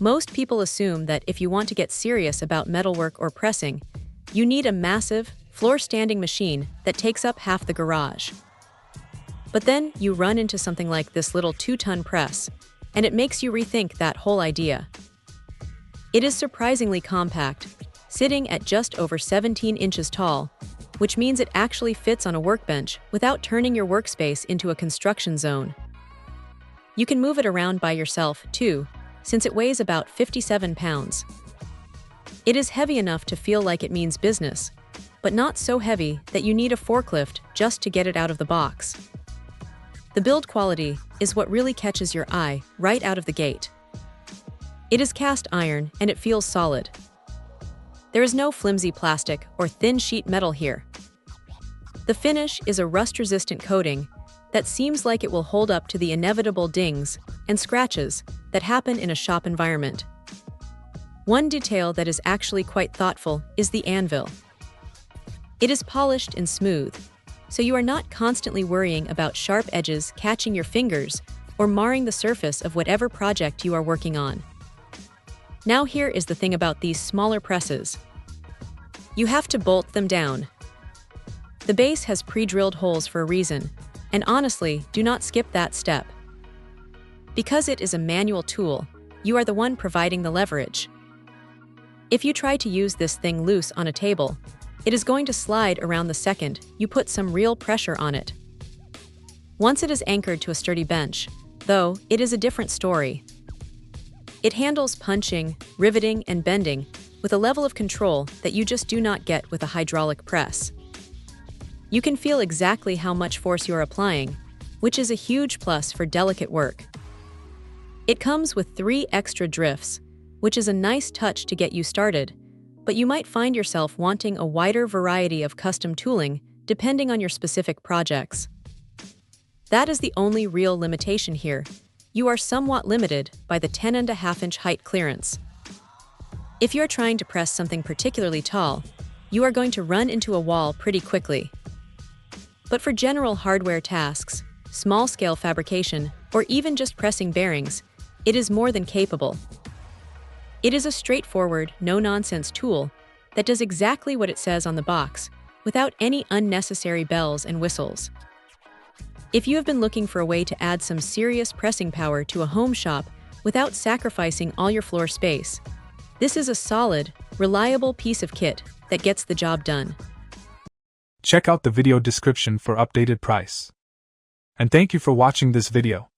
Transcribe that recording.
Most people assume that if you want to get serious about metalwork or pressing, you need a massive, floor-standing machine that takes up half the garage. But then you run into something like this little 2-ton press, and it makes you rethink that whole idea. It is surprisingly compact, sitting at just over 17 inches tall, which means it actually fits on a workbench without turning your workspace into a construction zone. You can move it around by yourself, too, since it weighs about 57 pounds. It is heavy enough to feel like it means business, but not so heavy that you need a forklift just to get it out of the box. The build quality is what really catches your eye right out of the gate. It is cast iron and it feels solid. There is no flimsy plastic or thin sheet metal here. The finish is a rust-resistant coating that seems like it will hold up to the inevitable dings and scratches that happen in a shop environment. One detail that is actually quite thoughtful is the anvil. It is polished and smooth, so you are not constantly worrying about sharp edges catching your fingers or marring the surface of whatever project you are working on. Now here is the thing about these smaller presses. You have to bolt them down. The base has pre-drilled holes for a reason, and honestly, do not skip that step. Because it is a manual tool, you are the one providing the leverage. If you try to use this thing loose on a table, it is going to slide around the second you put some real pressure on it. Once it is anchored to a sturdy bench, though, it is a different story. It handles punching, riveting, and bending with a level of control that you just do not get with a hydraulic press. You can feel exactly how much force you are applying, which is a huge plus for delicate work. It comes with 3 extra drifts, which is a nice touch to get you started, but you might find yourself wanting a wider variety of custom tooling depending on your specific projects. That is the only real limitation here. You are somewhat limited by the 10.5-inch height clearance. If you're trying to press something particularly tall, you are going to run into a wall pretty quickly. But for general hardware tasks, small-scale fabrication, or even just pressing bearings, it is more than capable. It is a straightforward, no-nonsense tool that does exactly what it says on the box, without any unnecessary bells and whistles. If you have been looking for a way to add some serious pressing power to a home shop without sacrificing all your floor space, this is a solid, reliable piece of kit that gets the job done. Check out the video description for updated price. And thank you for watching this video.